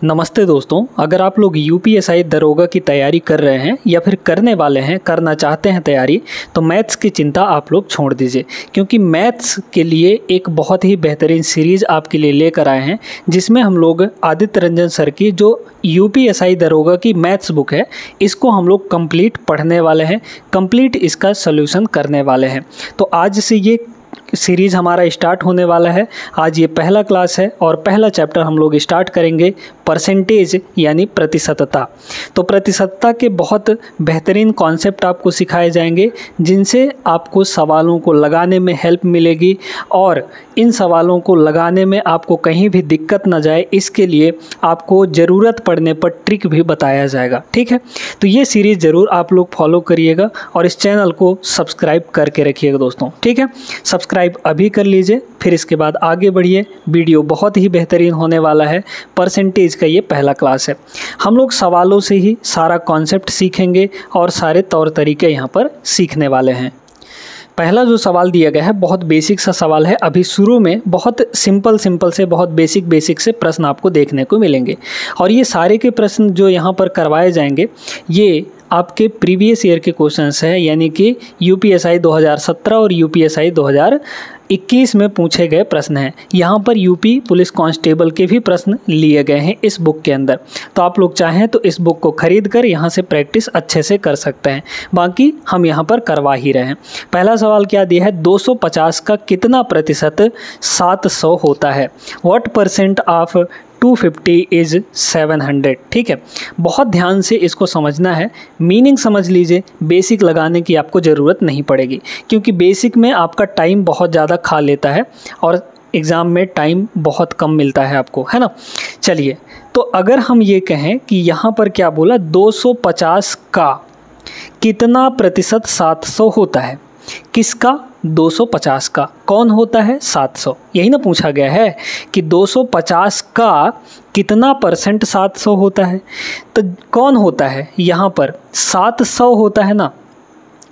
नमस्ते दोस्तों, अगर आप लोग यूपीएसआई दरोगा की तैयारी कर रहे हैं या फिर करने वाले हैं, करना चाहते हैं तैयारी, तो मैथ्स की चिंता आप लोग छोड़ दीजिए, क्योंकि मैथ्स के लिए एक बहुत ही बेहतरीन सीरीज़ आपके लिए लेकर आए हैं, जिसमें हम लोग आदित्य रंजन सर की जो यूपीएसआई दरोगा की मैथ्स बुक है, इसको हम लोग कंप्लीट पढ़ने वाले हैं, कंप्लीट इसका सॉल्यूशन करने वाले हैं। तो आज से ये सीरीज़ हमारा स्टार्ट होने वाला है। आज ये पहला क्लास है और पहला चैप्टर हम लोग स्टार्ट करेंगे परसेंटेज यानी प्रतिशतता। तो प्रतिशतता के बहुत बेहतरीन कॉन्सेप्ट आपको सिखाए जाएंगे, जिनसे आपको सवालों को लगाने में हेल्प मिलेगी और इन सवालों को लगाने में आपको कहीं भी दिक्कत ना जाए, इसके लिए आपको ज़रूरत पड़ने पर ट्रिक भी बताया जाएगा। ठीक है, तो ये सीरीज़ ज़रूर आप लोग फॉलो करिएगा और इस चैनल को सब्सक्राइब करके रखिएगा दोस्तों। ठीक है, सब्सक्राइब अभी कर लीजिए, फिर इसके बाद आगे बढ़िए। वीडियो बहुत ही बेहतरीन होने वाला है। परसेंटेज का ये पहला क्लास है। हम लोग सवालों से ही सारा कॉन्सेप्ट सीखेंगे और सारे तौर तरीके यहाँ पर सीखने वाले हैं। पहला जो सवाल दिया गया है बहुत बेसिक सा सवाल है। अभी शुरू में बहुत सिंपल से बहुत बेसिक से प्रश्न आपको देखने को मिलेंगे और ये सारे के प्रश्न जो यहाँ पर करवाए जाएंगे ये आपके प्रीवियस ईयर के क्वेश्चंस हैं, यानी कि यूपीएसआई 2017 और यूपीएसआई 2021 में पूछे गए प्रश्न हैं। यहाँ पर यूपी पुलिस कांस्टेबल के भी प्रश्न लिए गए हैं इस बुक के अंदर। तो आप लोग चाहें तो इस बुक को खरीद कर यहाँ से प्रैक्टिस अच्छे से कर सकते हैं। बाकी हम यहाँ पर करवा ही रहे हैं। पहला सवाल क्या दिया है, 250 का कितना प्रतिशत 700 होता है? What percent of 250 is 700। ठीक है, बहुत ध्यान से इसको समझना है, मीनिंग समझ लीजिए। बेसिक लगाने की आपको ज़रूरत नहीं पड़ेगी, क्योंकि बेसिक में आपका टाइम बहुत ज़्यादा खा लेता है और एग्ज़ाम में टाइम बहुत कम मिलता है आपको, है ना। चलिए, तो अगर हम ये कहें कि यहाँ पर क्या बोला, 250 का कितना प्रतिशत 700 होता है? किसका? 250 का। कौन होता है? 700। यही ना पूछा गया है कि 250 का कितना परसेंट 700 होता है। तो कौन होता है यहाँ पर? 700 होता है ना,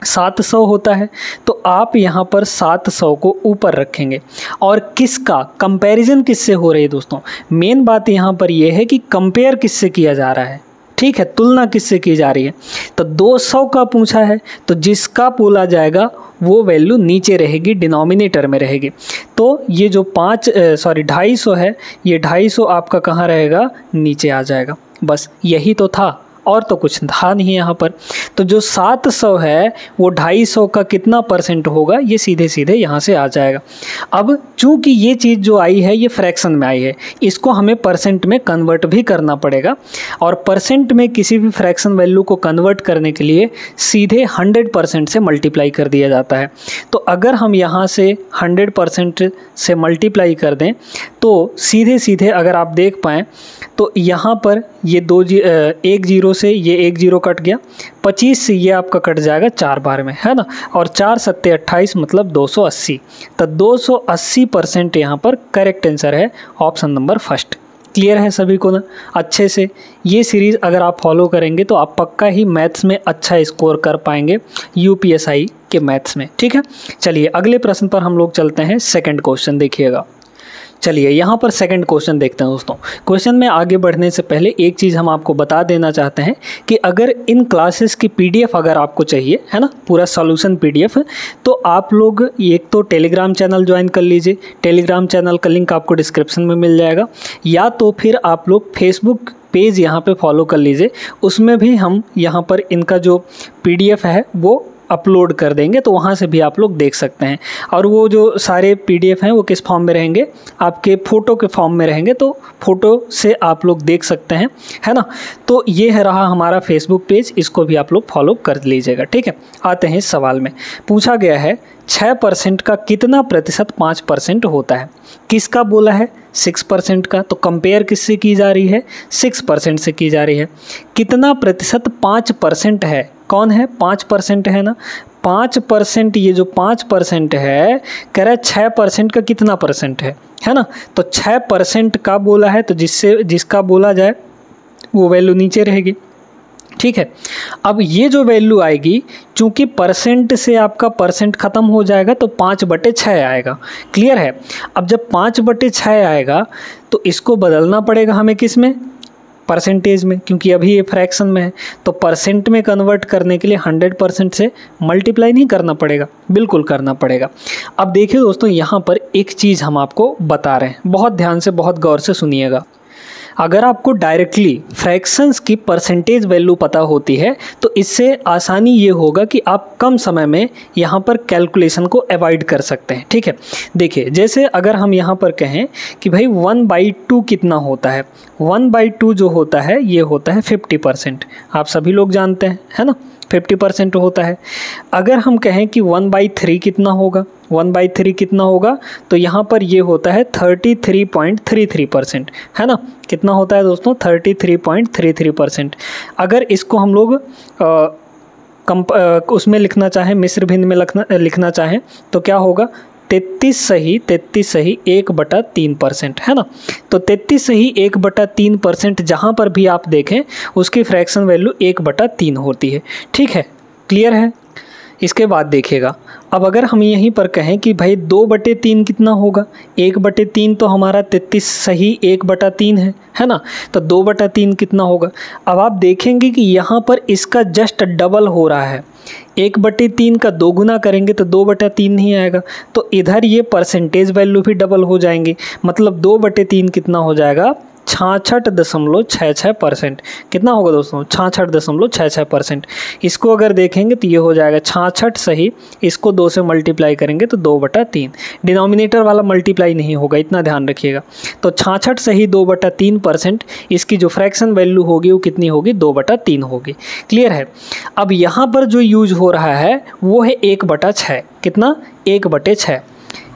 700 होता है। तो आप यहाँ पर 700 को ऊपर रखेंगे और किसका कंपैरिजन किससे हो रही है दोस्तों? मेन बात यहाँ पर यह है कि कंपेयर किससे किया जा रहा है। ठीक है, तुलना किससे की जा रही है। तो 200 का पूछा है, तो जिसका बोला जाएगा वो वैल्यू नीचे रहेगी, डिनोमिनेटर में रहेगी। तो ये जो 250 है, ये 250 आपका कहाँ रहेगा? नीचे आ जाएगा। बस यही तो था, और तो कुछ था नहीं यहाँ पर। तो जो 700 है वो 250 का कितना परसेंट होगा, ये सीधे सीधे यहाँ से आ जाएगा। अब चूंकि ये चीज़ जो आई है ये फ्रैक्शन में आई है, इसको हमें परसेंट में कन्वर्ट भी करना पड़ेगा और परसेंट में किसी भी फ्रैक्शन वैल्यू को कन्वर्ट करने के लिए सीधे 100% से मल्टीप्लाई कर दिया जाता है। तो अगर हम यहाँ से 100% से मल्टीप्लाई कर दें तो सीधे सीधे अगर आप देख पाएँ तो यहाँ पर ये 1 0 से ये 1 0 कट गया, 25 से ये आपका कट जाएगा 4 बार में, है ना। और 4 7 28 मतलब 280। तो 280% यहाँ पर करेक्ट आंसर है, ऑप्शन नंबर फर्स्ट। क्लियर है सभी को ना अच्छे से? ये सीरीज़ अगर आप फॉलो करेंगे तो आप पक्का ही मैथ्स में अच्छा स्कोर कर पाएंगे यूपीएसआई के मैथ्स में। ठीक है, चलिए अगले प्रश्न पर हम लोग चलते हैं। सेकंड क्वेश्चन देखिएगा। चलिए यहाँ पर सेकंड क्वेश्चन देखते हैं दोस्तों। क्वेश्चन में आगे बढ़ने से पहले एक चीज़ हम आपको बता देना चाहते हैं कि अगर इन क्लासेस की पीडीएफ अगर आपको चाहिए, है ना, पूरा सॉल्यूशन पीडीएफ, तो आप लोग एक तो टेलीग्राम चैनल ज्वाइन कर लीजिए। टेलीग्राम चैनल का लिंक आपको डिस्क्रिप्शन में मिल जाएगा, या तो फिर आप लोग फेसबुक पेज यहाँ पे फॉलो कर लीजिए। उसमें भी हम यहाँ पर इनका जो पीडीएफ है वो अपलोड कर देंगे, तो वहाँ से भी आप लोग देख सकते हैं। और वो जो सारे पीडीएफ हैं वो किस फॉर्म में रहेंगे? आपके फ़ोटो के फॉर्म में रहेंगे, तो फ़ोटो से आप लोग देख सकते हैं, है ना। तो ये है रहा हमारा फेसबुक पेज, इसको भी आप लोग फॉलो कर लीजिएगा। ठीक है, आते हैं इस सवाल में। पूछा गया है 6% का कितना प्रतिशत 5% होता है? किसका बोला है? 6% का। तो कंपेयर किससे की जा रही है? 6% से की जा रही है। कितना प्रतिशत 5% है? कौन है? 5% है ना। 5%, ये जो 5% है, कह रहा है 6% का कितना परसेंट है ना। तो 6% का बोला है, तो जिसका बोला जाए वो वैल्यू नीचे रहेगी। ठीक है, अब ये जो वैल्यू आएगी, चूंकि परसेंट से आपका परसेंट ख़त्म हो जाएगा तो 5/6 आएगा। क्लियर है? अब जब 5/6 आएगा तो इसको बदलना पड़ेगा हमें किस में? परसेंटेज में, क्योंकि अभी ये फ्रैक्शन में है, तो परसेंट में कन्वर्ट करने के लिए 100% से मल्टीप्लाई नहीं करना पड़ेगा, बिल्कुल करना पड़ेगा। अब देखिए दोस्तों, यहाँ पर एक चीज़ हम आपको बता रहे हैं, बहुत ध्यान से बहुत गौर से सुनिएगा। अगर आपको डायरेक्टली फ्रैक्शंस की परसेंटेज वैल्यू पता होती है तो इससे आसानी ये होगा कि आप कम समय में यहाँ पर कैलकुलेशन को अवॉइड कर सकते हैं। ठीक है, देखिए जैसे अगर हम यहाँ पर कहें कि भाई 1/2 कितना होता है, 1/2 जो होता है ये होता है 50%, आप सभी लोग जानते हैं, है ना, 50% होता है। अगर हम कहें कि 1/3 कितना होगा, 1/3 कितना होगा, तो यहाँ पर ये होता है 33.33%, है ना, कितना होता है दोस्तों, 33.33%। अगर इसको हम लोग उसमें लिखना चाहें, मिस्र भिन्न में लिखना चाहें तो क्या होगा, 33 सही 1/3%, है ना। तो 33 सही 1/3%, जहाँ पर भी आप देखें उसकी फ्रैक्शन वैल्यू 1/3 होती है। ठीक है, क्लियर है। इसके बाद देखिएगा, अब अगर हम यहीं पर कहें कि भाई 2/3 कितना होगा, 1/3 तो हमारा 33 सही 1/3 है ना, तो 2/3 कितना होगा। अब आप देखेंगे कि यहाँ पर इसका जस्ट डबल हो रहा है, 1/3 का 2 गुना करेंगे तो 2/3 नहीं आएगा, तो इधर ये परसेंटेज वैल्यू भी डबल हो जाएंगे, मतलब 2/3 कितना हो जाएगा, 66.66%। कितना होगा दोस्तों, 66.66%। इसको अगर देखेंगे तो ये हो जाएगा 66 सही, इसको 2 से मल्टीप्लाई करेंगे तो 2/3, डिनोमिनेटर वाला मल्टीप्लाई नहीं होगा, इतना ध्यान रखिएगा। तो 66 सही 2/3%, इसकी जो फ्रैक्शन वैल्यू होगी वो कितनी होगी, 2/3 होगी। क्लियर है। अब यहाँ पर जो यूज हो रहा है वो है 1/6, कितना, 1/6।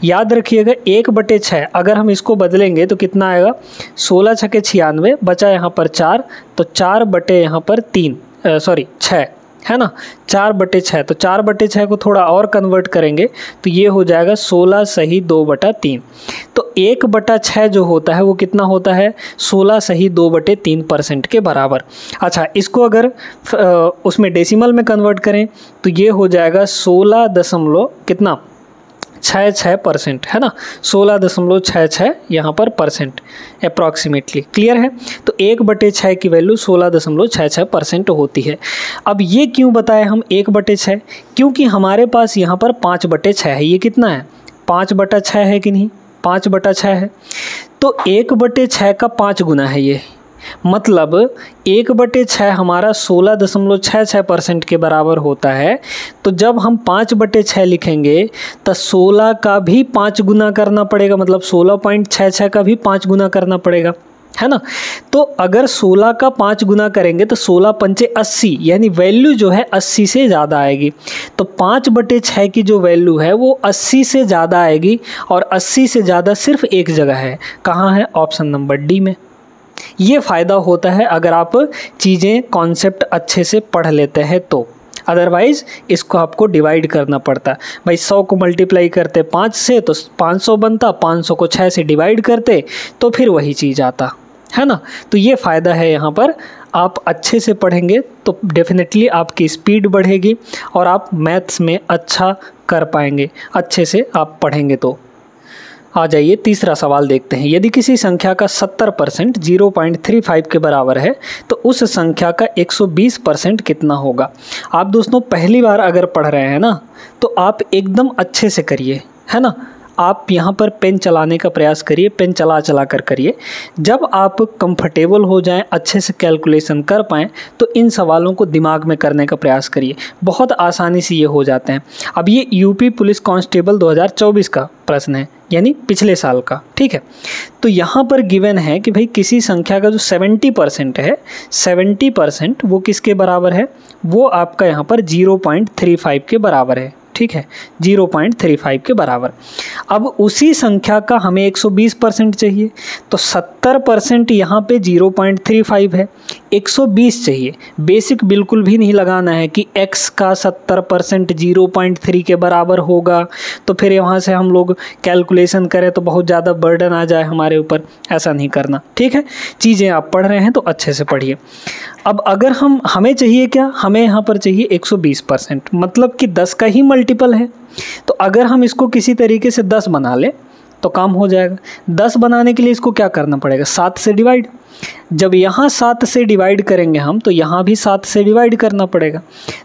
याद रखिएगा 1/6, अगर हम इसको बदलेंगे तो कितना आएगा, 16 छके 96, बचा यहाँ पर 4, तो 6 है ना, 4/6। तो 4/6 को थोड़ा और कन्वर्ट करेंगे तो ये हो जाएगा 16 सही 2/3। तो 1/6 जो होता है वो कितना होता है, 16 सही 2/3% के बराबर। अच्छा, इसको अगर उसमें डेसिमल में कन्वर्ट करें तो ये हो जाएगा 16 दशमलव कितना, 66%, है ना, 16.66 यहाँ पर परसेंट अप्रॉक्सीमेटली। क्लियर है। तो 1/6 की वैल्यू 16.66% होती है। अब ये क्यों बताए हम 1/6, क्योंकि हमारे पास यहाँ पर 5/6 है। ये कितना है, 5/6 है कि नहीं, 5/6 है, तो 1/6 का 5 गुना है ये, मतलब 1/6 हमारा 16.66% के बराबर होता है। तो जब हम 5/6 लिखेंगे तो 16 का भी 5 गुना करना पड़ेगा, मतलब 16.66 का भी 5 गुना करना पड़ेगा, है ना। तो अगर 16 का 5 गुना करेंगे तो 16 पंचे 80, यानी वैल्यू जो है 80 से ज़्यादा आएगी। तो 5/6 की जो वैल्यू है वो 80 से ज़्यादा आएगी, और 80 से ज़्यादा सिर्फ एक जगह है, कहाँ है, ऑप्शन नंबर डी में। ये फ़ायदा होता है अगर आप चीज़ें कॉन्सेप्ट अच्छे से पढ़ लेते हैं तो, अदरवाइज़ इसको आपको डिवाइड करना पड़ता है। भाई 100 को मल्टीप्लाई करते 5 से तो 500 बनता, 500 को 6 से डिवाइड करते तो फिर वही चीज़ आता, है ना। तो ये फ़ायदा है यहाँ पर, आप अच्छे से पढ़ेंगे तो डेफिनेटली आपकी स्पीड बढ़ेगी और आप मैथ्स में अच्छा कर पाएंगे, अच्छे से आप पढ़ेंगे तो। आ जाइए तीसरा सवाल देखते हैं। यदि किसी संख्या का 70% 0.35 के बराबर है तो उस संख्या का 120% कितना होगा। आप दोस्तों पहली बार अगर पढ़ रहे हैं ना तो आप एकदम अच्छे से करिए, है ना। आप यहाँ पर पेन चलाने का प्रयास करिए, पेन चला कर करिए। जब आप कंफर्टेबल हो जाएं, अच्छे से कैलकुलेशन कर पाएँ तो इन सवालों को दिमाग में करने का प्रयास करिए, बहुत आसानी से ये हो जाते हैं। अब ये यूपी पुलिस कांस्टेबल 2024 का प्रश्न है, यानी पिछले साल का, ठीक है। तो यहाँ पर गिवन है कि भाई किसी संख्या का जो 70% है, 70% वो किसके बराबर है, वो आपका यहाँ पर 0.35 के बराबर है, ठीक है, 0.35 के बराबर। अब उसी संख्या का हमें 120% चाहिए, तो 70% यहाँ पे 0.35 है, 120 चाहिए। बेसिक बिल्कुल भी नहीं लगाना है कि x का 70% 0.3 के बराबर होगा, तो फिर यहाँ से हम लोग कैलकुलेशन करें तो बहुत ज़्यादा बर्डन आ जाए हमारे ऊपर, ऐसा नहीं करना, ठीक है। चीज़ें आप पढ़ रहे हैं तो अच्छे से पढ़िए। अब अगर हमें चाहिए क्या, हमें यहाँ पर चाहिए 120%, मतलब कि 10 का ही मल्टीपल है। तो अगर हम इसको किसी तरीके से 10 बना लें तो काम हो जाएगा। 10 बनाने के लिए इसको क्या करना पड़ेगा, 7 से डिवाइड। जब यहाँ 7 से डिवाइड करेंगे हम तो यहाँ भी 7 से डिवाइड करना पड़ेगा,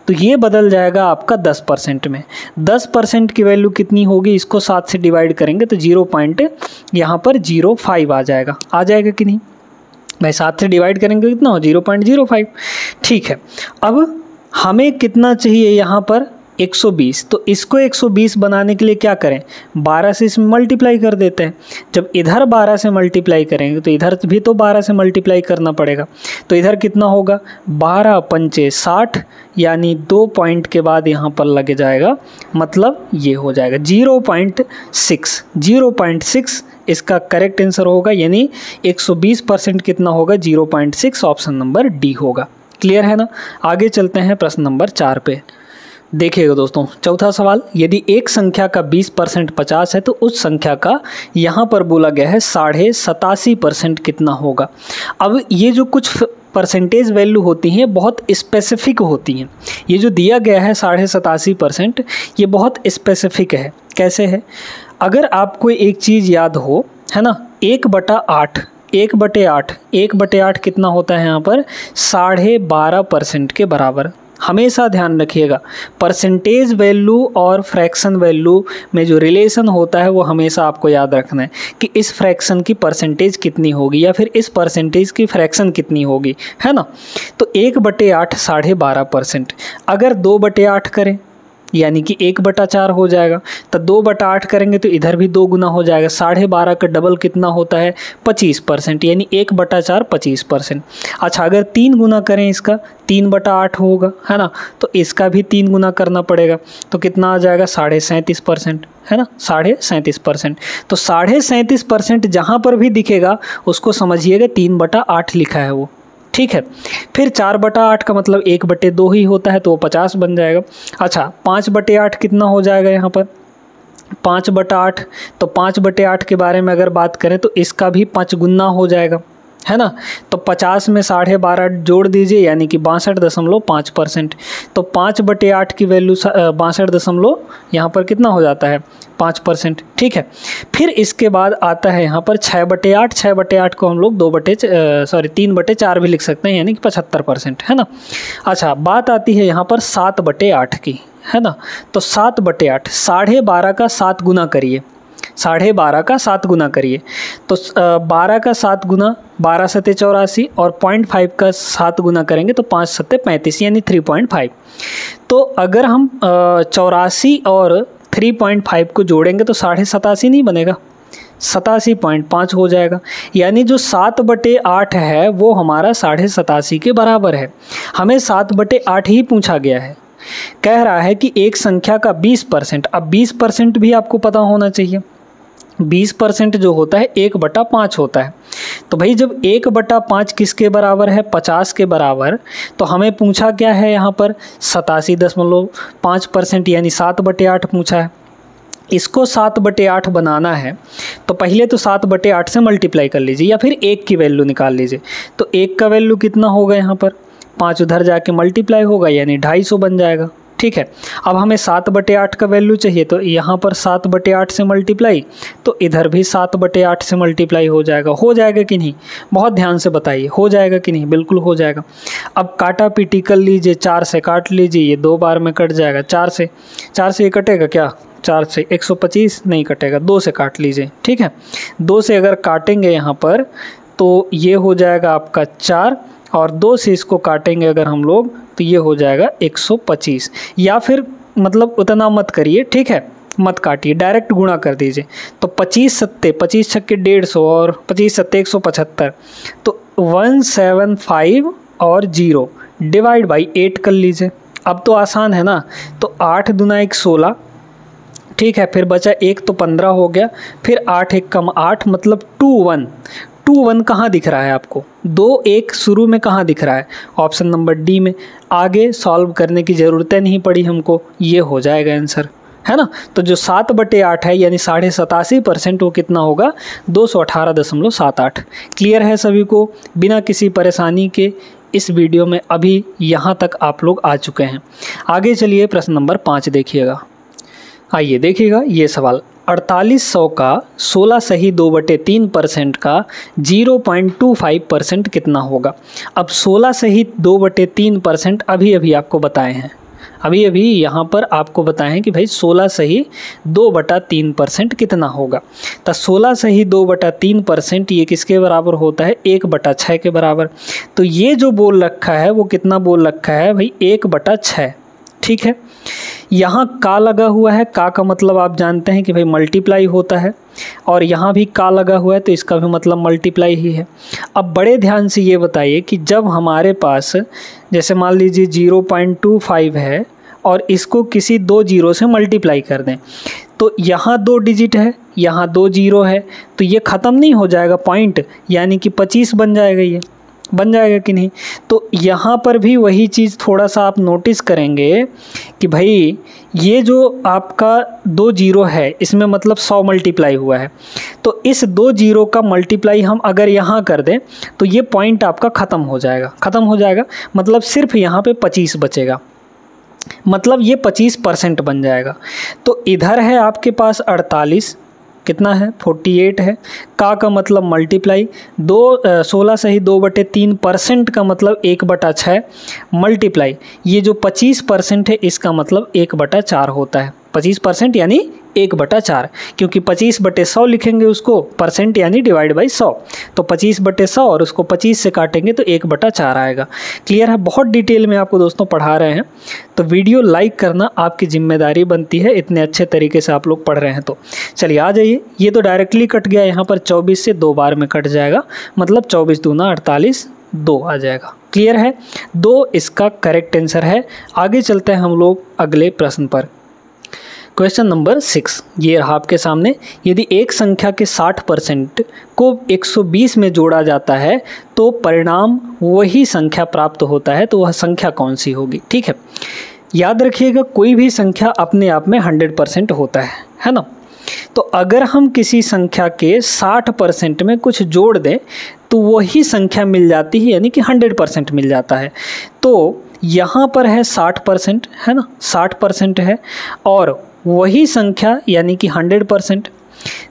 तो ये बदल जाएगा आपका 10% में। 10% की वैल्यू कितनी होगी, इसको 7 से डिवाइड करेंगे तो 0.05 आ जाएगा कि नहीं भाई। 7 से डिवाइड करेंगे कितना हो, 0.05। ठीक है, अब हमें कितना चाहिए यहाँ पर 120, तो इसको 120 बनाने के लिए क्या करें, 12 से इसमें मल्टीप्लाई कर देते हैं। जब इधर 12 से मल्टीप्लाई करेंगे तो इधर भी तो 12 से मल्टीप्लाई करना पड़ेगा, तो इधर कितना होगा 12 पंचे 60, यानी 2 पॉइंट के बाद यहाँ पर लग जाएगा, मतलब ये हो जाएगा 0.6 इसका करेक्ट आंसर होगा, यानी 120% कितना होगा 0.6, ऑप्शन नंबर डी होगा। क्लियर है ना। आगे चलते हैं प्रश्न नंबर 4 पे। देखिएगा दोस्तों, चौथा सवाल, यदि एक संख्या का 20% 50 है तो उस संख्या का यहाँ पर बोला गया है 87.5% कितना होगा। अब ये जो कुछ परसेंटेज वैल्यू होती हैं बहुत स्पेसिफिक होती हैं। ये जो दिया गया है 87.5% ये बहुत स्पेसिफिक है। कैसे है, अगर आपको एक चीज़ याद हो, है ना, 1/8 कितना होता है यहाँ पर 12.5% के बराबर। हमेशा ध्यान रखिएगा, परसेंटेज वैल्यू और फ्रैक्शन वैल्यू में जो रिलेशन होता है वो हमेशा आपको याद रखना है कि इस फ्रैक्शन की परसेंटेज कितनी होगी या फिर इस परसेंटेज की फ्रैक्शन कितनी होगी, है ना। तो 1/8 12.5%, अगर 2/8 करें यानी कि 1/4 हो जाएगा, तो 2/8 करेंगे तो इधर भी 2 गुना हो जाएगा। 12.5 का डबल कितना होता है 25%, यानी 1/4 25%। अच्छा, अगर 3 गुना करें इसका 3/8 होगा, है ना, तो इसका भी 3 गुना करना पड़ेगा, तो कितना आ जाएगा 37.5%, है ना, 37.5%। तो 37.5% जहाँ पर भी दिखेगा उसको समझिएगा 3/8 लिखा है वो। ठीक है, फिर 4/8 का मतलब 1/2 ही होता है तो वो 50 बन जाएगा। अच्छा, 5/8 कितना हो जाएगा यहाँ पर 5/8, तो 5/8 के बारे में अगर बात करें तो इसका भी 5 गुना हो जाएगा, है ना। तो 50 में 12.5 जोड़ दीजिए यानी कि 62.5%। तो 5/8 की वैल्यू 62 यहाँ पर कितना हो जाता है 5%। ठीक है, फिर इसके बाद आता है यहाँ पर 6/8। 6/8 को हम लोग 3/4 भी लिख सकते हैं, यानी कि 75%, है ना। अच्छा, बात आती है यहाँ पर 7/8 की, है ना। तो 7/8 12.5 का 7 गुना करिए, 12.5 का 7 गुना करिए, तो 12 का 7 गुना 12 सत्ते 84 और 0.5 का 7 गुना करेंगे तो 5 सत्ते 35, यानी 3.5। तो अगर हम 84 और 3.5 को जोड़ेंगे तो 87.5 नहीं बनेगा, 87.5 हो जाएगा। यानी जो 7/8 है वो हमारा 87.5 के बराबर है। हमें 7/8 ही पूछा गया है। कह रहा है कि एक संख्या का 20%, अब 20% भी आपको पता होना चाहिए। 20% जो होता है 1/5 होता है। तो भाई जब 1/5 किसके बराबर है 50 के बराबर, तो हमें पूछा क्या है यहाँ पर 87.5%, यानी 7/8 पूछा है। इसको 7/8 बनाना है तो पहले तो 7/8 से मल्टीप्लाई कर लीजिए या फिर 1 की वैल्यू निकाल लीजिए। तो 1 का वैल्यू कितना होगा यहाँ पर 5 उधर जाके मल्टीप्लाई होगा, यानी 250 बन जाएगा। ठीक है, अब हमें 7/8 का वैल्यू चाहिए, तो यहाँ पर 7/8 से मल्टीप्लाई, तो इधर भी 7/8 से मल्टीप्लाई हो जाएगा कि नहीं, बहुत ध्यान से बताइए, हो जाएगा कि नहीं, बिल्कुल हो जाएगा। अब काटा पीटी कर लीजिए, 4 से काट लीजिए, ये 2 बार में कट जाएगा। 4 से ये कटेगा क्या, 4 से 125 नहीं कटेगा, 2 से काट लीजिए। ठीक है, 2 से अगर काटेंगे यहाँ पर तो ये हो जाएगा आपका 4, और 2 से इसको काटेंगे अगर हम लोग तो ये हो जाएगा 125, या फिर मतलब उतना मत करिए, ठीक है, मत काटिए, डायरेक्ट गुणा कर दीजिए। तो 25 सत्ते 25 छक्के 150 और 25 सत्ते 175, तो 175 और 0 डिवाइड बाई 8 कर लीजिए। अब तो आसान है ना, तो 8 दूना 1 16, ठीक है, फिर बचा 1 तो 15 हो गया, फिर 8 1 कम 8 मतलब 2 1 कहाँ दिख रहा है आपको, 2 1 शुरू में कहाँ दिख रहा है, ऑप्शन नंबर डी में। आगे सॉल्व करने की ज़रूरत नहीं पड़ी हमको, ये हो जाएगा आंसर, है ना। तो जो 7/8 है यानी 87.5%, वो कितना होगा 218.78। क्लियर है सभी को, बिना किसी परेशानी के इस वीडियो में अभी यहाँ तक आप लोग आ चुके हैं। आगे चलिए प्रश्न नंबर 5 देखिएगा। आइए देखिएगा ये सवाल, 4800 का 16 सही 2/3% का 0.25% कितना होगा। अब 16 सही 2/3% अभी अभी आपको बताए हैं, अभी अभी यहाँ पर आपको बताएं हैं कि भाई 16 सही 2/3% कितना होगा। तो 16 सही 2/3% ये किसके बराबर होता है, 1/6 के बराबर। तो ये जो बोल रखा है वो कितना बोल रखा है भाई, 1/6। ठीक है, यहाँ का लगा हुआ है, का मतलब आप जानते हैं कि भाई मल्टीप्लाई होता है, और यहाँ भी का लगा हुआ है तो इसका भी मतलब मल्टीप्लाई ही है। अब बड़े ध्यान से ये बताइए कि जब हमारे पास जैसे मान लीजिए 0.25 है और इसको किसी 2 जीरो से मल्टीप्लाई कर दें, तो यहाँ 2 डिजिट है, यहाँ 2 जीरो है, तो ये ख़त्म नहीं हो जाएगा पॉइंट, यानी कि 25 बन जाएगा, ये बन जाएगा कि नहीं। तो यहाँ पर भी वही चीज़ थोड़ा सा आप नोटिस करेंगे कि भाई ये जो आपका 2 जीरो है इसमें मतलब 100 मल्टीप्लाई हुआ है, तो इस 2 जीरो का मल्टीप्लाई हम अगर यहाँ कर दें तो ये पॉइंट आपका ख़त्म हो जाएगा, मतलब सिर्फ यहाँ पे 25 बचेगा, मतलब ये 25% बन जाएगा। तो इधर है आपके पास 48, कितना है 48 है, का मतलब मल्टीप्लाई 16 सही 2/3% का मतलब 1/6 मल्टीप्लाई ये जो 25% है इसका मतलब 1/4 होता है। 25% यानी 1/4, क्योंकि 25/100 लिखेंगे उसको, परसेंट यानी डिवाइड बाई 100, तो 25/100 और उसको 25 से काटेंगे तो 1/4 आएगा। क्लियर है, बहुत डिटेल में आपको दोस्तों पढ़ा रहे हैं, तो वीडियो लाइक करना आपकी जिम्मेदारी बनती है, इतने अच्छे तरीके से आप लोग पढ़ रहे हैं तो। चलिए आ जाइए, ये तो डायरेक्टली कट गया, यहाँ पर 24 से 2 बार में कट जाएगा, मतलब 24 दूना 48, 2 आ जाएगा। क्लियर है, 2 इसका करेक्ट आंसर है। आगे चलते हैं हम लोग अगले प्रश्न पर। क्वेश्चन नंबर 6 ये रहा आपके सामने। यदि एक संख्या के 60% को 120 में जोड़ा जाता है तो परिणाम वही संख्या प्राप्त होता है, तो वह संख्या कौन सी होगी। ठीक है, याद रखिएगा कोई भी संख्या अपने आप में 100% होता है ना। तो अगर हम किसी संख्या के 60% में कुछ जोड़ दें तो वही संख्या मिल जाती है, यानी कि 100% मिल जाता है। तो यहाँ पर है 60% है ना, 60% है, और वही संख्या यानी कि 100%,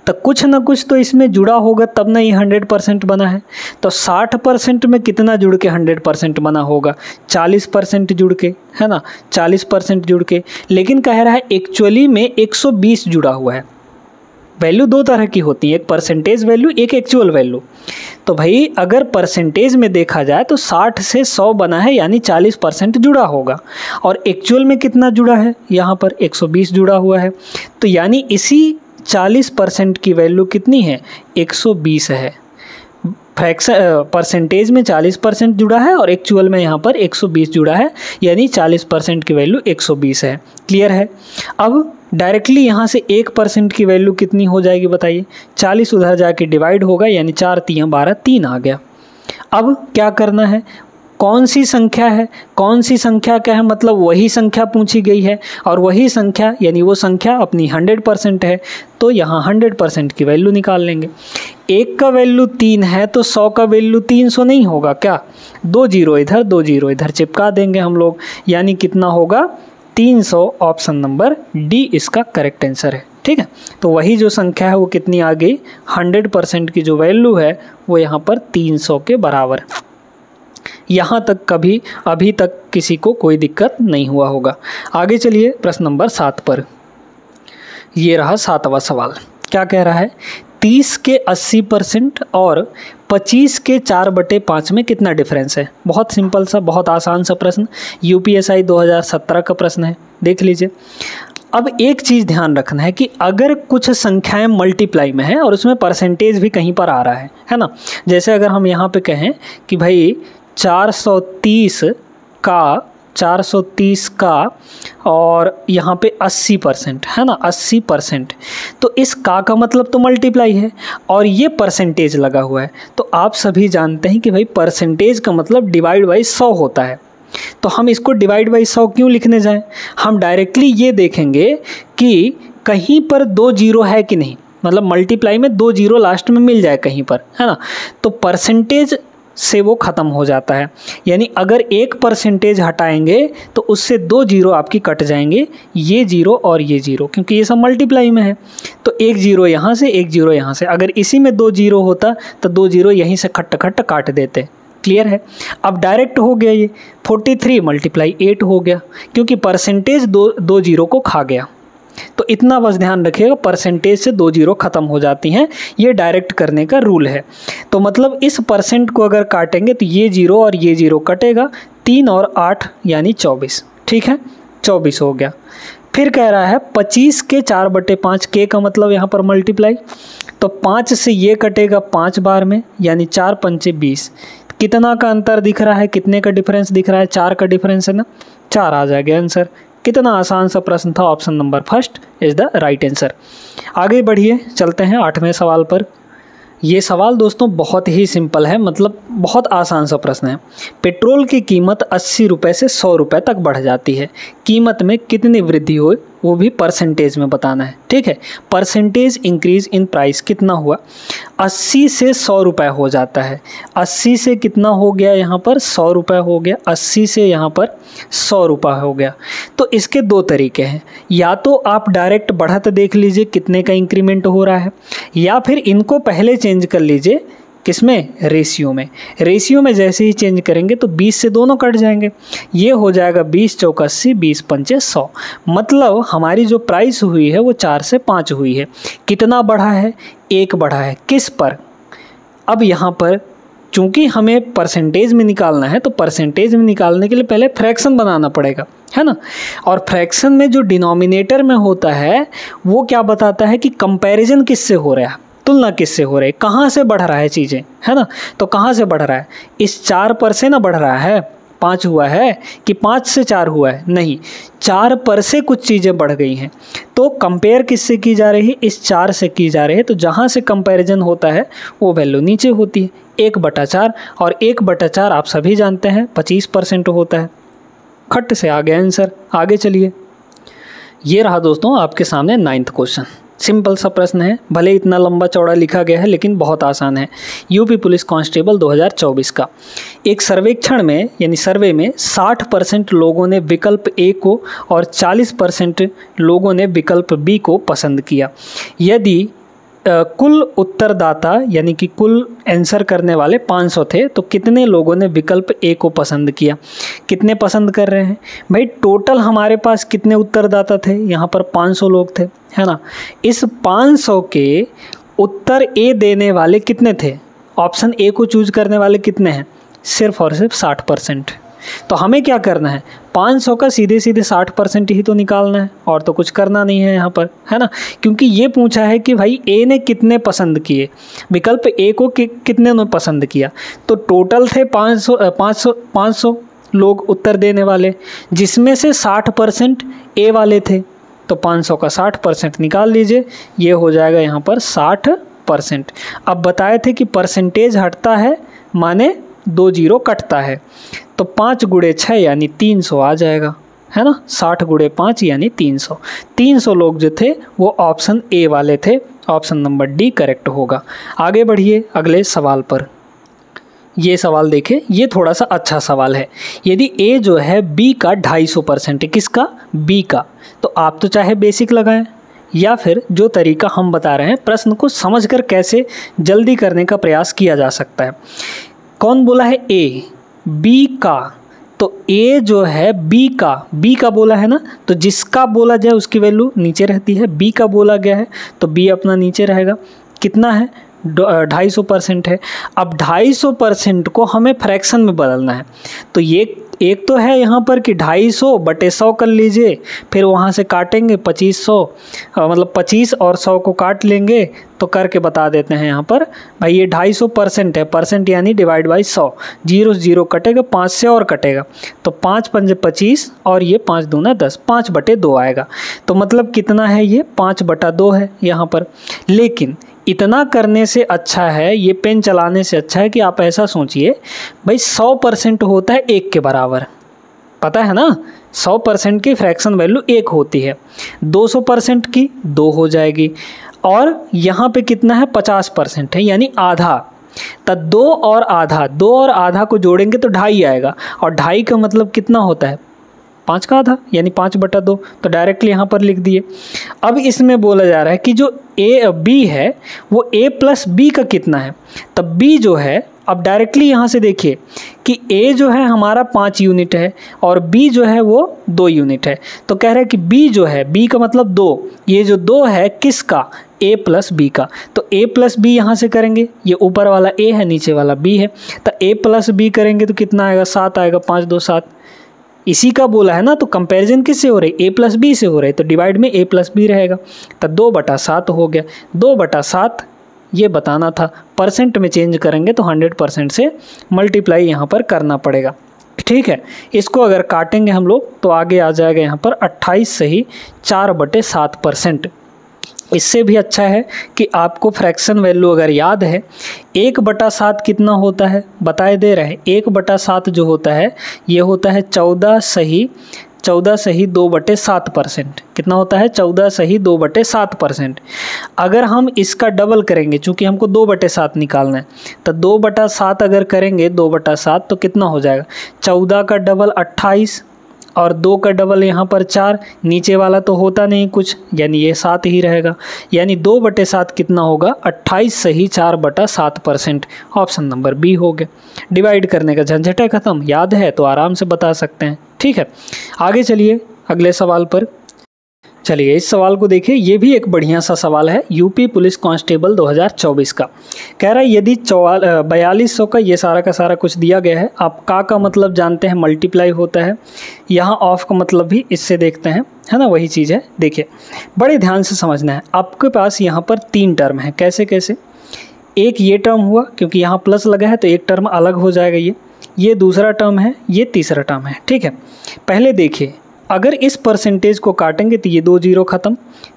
तो कुछ ना कुछ तो इसमें जुड़ा होगा तब ना ये 100% बना है। तो 60% में कितना जुड़ के 100% बना होगा, 40% जुड़ के, है ना, 40% जुड़ के। लेकिन कह रहा है एक्चुअली में 120 जुड़ा हुआ है। वैल्यू 2 तरह की होती है, एक परसेंटेज वैल्यू, एक एक्चुअल वैल्यू। तो भाई अगर परसेंटेज में देखा जाए तो 60 से 100 बना है, यानी 40% जुड़ा होगा, और एक्चुअल में कितना जुड़ा है, यहाँ पर 120 जुड़ा हुआ है। तो यानी इसी 40% की वैल्यू कितनी है, 120 है। परसेंटेज में 40% जुड़ा है और एक्चुअल में यहाँ पर 120 जुड़ा है, यानी 40% की वैल्यू 120 है। क्लियर है। अब डायरेक्टली यहाँ से 1% की वैल्यू कितनी हो जाएगी बताइए, 40 उधर जाके डिवाइड होगा, यानी 4 3 12, 3 आ गया। अब क्या करना है, कौन सी संख्या है, कौन सी संख्या क्या है, मतलब वही संख्या पूछी गई है, और वही संख्या यानी वो संख्या अपनी 100% है, तो यहाँ 100% की वैल्यू निकाल लेंगे। 1 का वैल्यू 3 है तो 100 का वैल्यू 300 नहीं होगा क्या, 2 जीरो इधर 2 जीरो इधर चिपका देंगे हम लोग, यानी कितना होगा 300। ऑप्शन नंबर डी इसका करेक्ट आंसर है। ठीक है, तो वही जो संख्या है वो कितनी आ गई, 100% की जो वैल्यू है वो यहाँ पर 300 के बराबर। यहाँ तक कभी अभी तक किसी को कोई दिक्कत नहीं हुआ होगा। आगे चलिए प्रश्न नंबर 7 पर। ये रहा 7वां सवाल। क्या कह रहा है, 30 के 80% और 25 के 4/5 में कितना डिफरेंस है। बहुत सिंपल सा, बहुत आसान सा प्रश्न, यूपीएसआई 2017 का प्रश्न है, देख लीजिए। अब एक चीज़ ध्यान रखना है कि अगर कुछ संख्याएं मल्टीप्लाई में हैं और उसमें परसेंटेज भी कहीं पर आ रहा है ना, जैसे अगर हम यहाँ पे कहें कि भाई 430 का और यहाँ पे 80% है ना, 80%, तो इस का मतलब तो मल्टीप्लाई है और ये परसेंटेज लगा हुआ है। तो आप सभी जानते हैं कि भाई परसेंटेज का मतलब डिवाइड बाई 100 होता है। तो हम इसको डिवाइड बाई 100 क्यों लिखने जाएं, हम डायरेक्टली ये देखेंगे कि कहीं पर 2 जीरो है कि नहीं, मतलब मल्टीप्लाई में 2 जीरो लास्ट में मिल जाए कहीं पर, है ना। तो परसेंटेज से वो ख़त्म हो जाता है। यानी अगर 1% हटाएंगे तो उससे 2 जीरो आपकी कट जाएंगे, ये जीरो और ये जीरो, क्योंकि ये सब मल्टीप्लाई में है। तो 1 जीरो यहाँ से, 1 जीरो यहाँ से, अगर इसी में 2 जीरो होता तो 2 जीरो यहीं से खट्ट खट्ट काट देते। क्लियर है? अब डायरेक्ट हो गया ये 43 × 8 हो गया, क्योंकि परसेंटेज दो जीरो को खा गया। तो इतना बस ध्यान रखिएगा, परसेंटेज से 2 जीरो ख़त्म हो जाती हैं, ये डायरेक्ट करने का रूल है। तो मतलब इस परसेंट को अगर काटेंगे तो ये जीरो और ये जीरो कटेगा, 3 और 8 यानी 24। ठीक है, 24 हो गया। फिर कह रहा है 25 के 4/5, के का मतलब यहाँ पर मल्टीप्लाई, तो 5 से ये कटेगा 5 बार में, यानी 4 पंचे 20। कितना का अंतर दिख रहा है, कितने का डिफरेंस दिख रहा है? 4 का डिफरेंस है ना, 4 आ जाएगा आंसर। कितना आसान सा प्रश्न था, option number first is the right answer. आगे बढ़िए, चलते हैं 8वें सवाल पर। ये सवाल दोस्तों बहुत ही सिंपल है, मतलब बहुत आसान सा प्रश्न है। पेट्रोल की कीमत 80 रुपये से 100 रुपये तक बढ़ जाती है, कीमत में कितनी वृद्धि हो, वो भी परसेंटेज में बताना है। ठीक है, परसेंटेज इंक्रीज इन प्राइस कितना हुआ? 80 से 100 रुपये हो जाता है। 80 से कितना हो गया यहाँ पर? 100 रुपये हो गया। 80 से यहाँ पर 100 रुपये हो गया। तो इसके 2 तरीके हैं, या तो आप डायरेक्ट बढ़त देख लीजिए कितने का इंक्रीमेंट हो रहा है, या फिर इनको पहले चेंज कर लीजिए, किसमें? रेशियो में। रेशियो में जैसे ही चेंज करेंगे तो 20 से दोनों कट जाएंगे, ये हो जाएगा 20 चौका 80, 20 पंचे 100। मतलब हमारी जो प्राइस हुई है वो 4 से 5 हुई है। कितना बढ़ा है? 1 बढ़ा है। किस पर? अब यहाँ पर चूँकि हमें परसेंटेज में निकालना है, तो परसेंटेज में निकालने के लिए पहले फ्रैक्शन बनाना पड़ेगा, है ना। और फ्रैक्शन में जो डिनोमिनेटर में होता है वो क्या बताता है कि कंपैरिजन किससे हो रहा है, तुलना किससे हो रही है, कहाँ से बढ़ रहा है चीज़ें, है ना। तो कहाँ से बढ़ रहा है? इस 4 पर से ना बढ़ रहा है, 5 हुआ है कि 5 से 4 हुआ है? नहीं, 4 पर से कुछ चीज़ें बढ़ गई हैं। तो कंपेयर किससे की जा रही है? इस 4 से की जा रही है। तो जहाँ से कंपैरिजन होता है वो वैल्यू नीचे होती है, 1/4। और 1/4 आप सभी जानते हैं 25% होता है। खट से आ गया आंसर। आगे चलिए, ये रहा दोस्तों आपके सामने 9th क्वेश्चन। सिंपल सा प्रश्न है, भले इतना लंबा चौड़ा लिखा गया है लेकिन बहुत आसान है। यूपी पुलिस कांस्टेबल 2024 का एक सर्वेक्षण में, यानी सर्वे में 60% लोगों ने विकल्प ए को और 40% लोगों ने विकल्प बी को पसंद किया। यदि कुल उत्तरदाता यानी कि कुल आंसर करने वाले 500 थे, तो कितने लोगों ने विकल्प ए को पसंद किया? कितने पसंद कर रहे हैं भाई? टोटल हमारे पास कितने उत्तरदाता थे? यहाँ पर 500 लोग थे, है ना। इस 500 के उत्तर ए देने वाले कितने थे? ऑप्शन ए को चूज करने वाले कितने हैं? सिर्फ और सिर्फ 60%। तो हमें क्या करना है? 500 का सीधे सीधे 60% ही तो निकालना है, और तो कुछ करना नहीं है यहाँ पर, है ना। क्योंकि ये पूछा है कि भाई ए ने कितने पसंद किए, विकल्प ए को कितने ने पसंद किया। तो टोटल थे 500 लोग उत्तर देने वाले, जिसमें से 60% ए वाले थे। तो 500 का 60% निकाल लीजिए, ये हो जाएगा यहाँ पर 60%। अब बताए थे कि परसेंटेज हटता है माने 2 जीरो कटता है, तो 5 × 6 यानी 300 आ जाएगा, है ना। 60 × 5 यानी 300। 300 लोग जो थे वो ऑप्शन ए वाले थे, ऑप्शन नंबर डी करेक्ट होगा। आगे बढ़िए अगले सवाल पर। ये सवाल देखें, ये थोड़ा सा अच्छा सवाल है। यदि ए जो है बी का 250% है, किसका? बी का, तो आप तो चाहे बेसिक लगाएं या फिर जो तरीका हम बता रहे हैं, प्रश्न को समझकर कैसे जल्दी करने का प्रयास किया जा सकता है। कौन बोला है? ए। बी का, तो ए जो है बी का बोला है ना, तो जिसका बोला जाए उसकी वैल्यू नीचे रहती है। बी का बोला गया है तो बी अपना नीचे रहेगा। कितना है? 250% है। अब 250% को हमें फ्रैक्शन में बदलना है, तो ये एक तो है यहाँ पर कि 250/100 कर लीजिए, फिर वहाँ से काटेंगे 2500, मतलब 25 और 100 को काट लेंगे, तो करके बता देते हैं यहाँ पर भाई ये 250% है, परसेंट यानी डिवाइड बाई 100, 0 से 0 कटेगा, 5 से और कटेगा, तो 5 पंजे 25 और ये 5 दूना 10, 5/2 आएगा। तो मतलब कितना है? ये 5/2 है यहाँ पर। लेकिन इतना करने से अच्छा है, ये पेन चलाने से अच्छा है कि आप ऐसा सोचिए भाई 100% होता है 1 के बराबर, पता है ना। 100% की फ्रैक्शन वैल्यू 1 होती है, 200% की 2 हो जाएगी, और यहाँ पे कितना है? 50% है, यानी आधा। तो 2 और आधा को जोड़ेंगे तो 2.5 आएगा, और 2.5 का मतलब कितना होता है 5 का आधा, यानी 5/2, तो डायरेक्टली यहाँ पर लिख दिए। अब इसमें बोला जा रहा है कि जो बी है वो a प्लस बी का कितना है, तब b जो है, अब डायरेक्टली यहाँ से देखिए कि a जो है हमारा 5 यूनिट है और b जो है वो 2 यूनिट है, तो कह रहा है कि b जो है, b का मतलब 2, ये जो 2 है किसका, a प्लस बी का, तो a प्लस बी यहाँ से करेंगे, ये ऊपर वाला a है नीचे वाला b है, तो a प्लस बी करेंगे तो कितना आएगा 7 आएगा, 5 2 7, इसी का बोला है ना, तो कंपैरिजन किससे हो रही है, a प्लस बी से हो रही है, तो डिवाइड में a प्लस बी रहेगा, तो 2/7 हो गया। 2/7 ये बताना था, परसेंट में चेंज करेंगे तो 100% से मल्टीप्लाई यहाँ पर करना पड़ेगा, ठीक है। इसको अगर काटेंगे हम लोग तो आगे आ जाएगा यहाँ पर 28 सही 4/7%। इससे भी अच्छा है कि आपको फ्रैक्शन वैल्यू अगर याद है, 1/7 कितना होता है बताए दे रहे हैं, 1/7 जो होता है ये होता है 14 सही 2/7%। कितना होता है 14 सही 2/7%। अगर हम इसका डबल करेंगे, चूँकि हमको 2/7 निकालना है, तो 2/7 अगर करेंगे 2/7 तो कितना हो जाएगा, 14 का डबल 28 और 2 का डबल यहाँ पर 4, नीचे वाला तो होता नहीं कुछ, यानी ये 7 ही रहेगा, यानी 2/7 कितना होगा 28 सही 4/7%। ऑप्शन नंबर बी हो गया। डिवाइड करने का झंझट है ख़त्म, याद है तो आराम से बता सकते हैं, ठीक है। आगे चलिए अगले सवाल पर। चलिए इस सवाल को देखिए, ये भी एक बढ़िया सा सवाल है, यूपी पुलिस कांस्टेबल 2024 का। कह रहा है यदि 4200 का ये सारा का सारा कुछ दिया गया है, आप का मतलब जानते हैं मल्टीप्लाई होता है, यहाँ ऑफ का मतलब भी इससे देखते हैं, है ना, वही चीज़ है। देखिए बड़े ध्यान से समझना है, आपके पास यहाँ पर 3 टर्म है, कैसे कैसे, एक ये टर्म हुआ क्योंकि यहाँ प्लस लगा है तो एक टर्म अलग हो जाएगा, ये दूसरा टर्म है, ये तीसरा टर्म है, ठीक है। पहले देखिए, अगर इस परसेंटेज को काटेंगे तो ये 2 0 ख़त्म,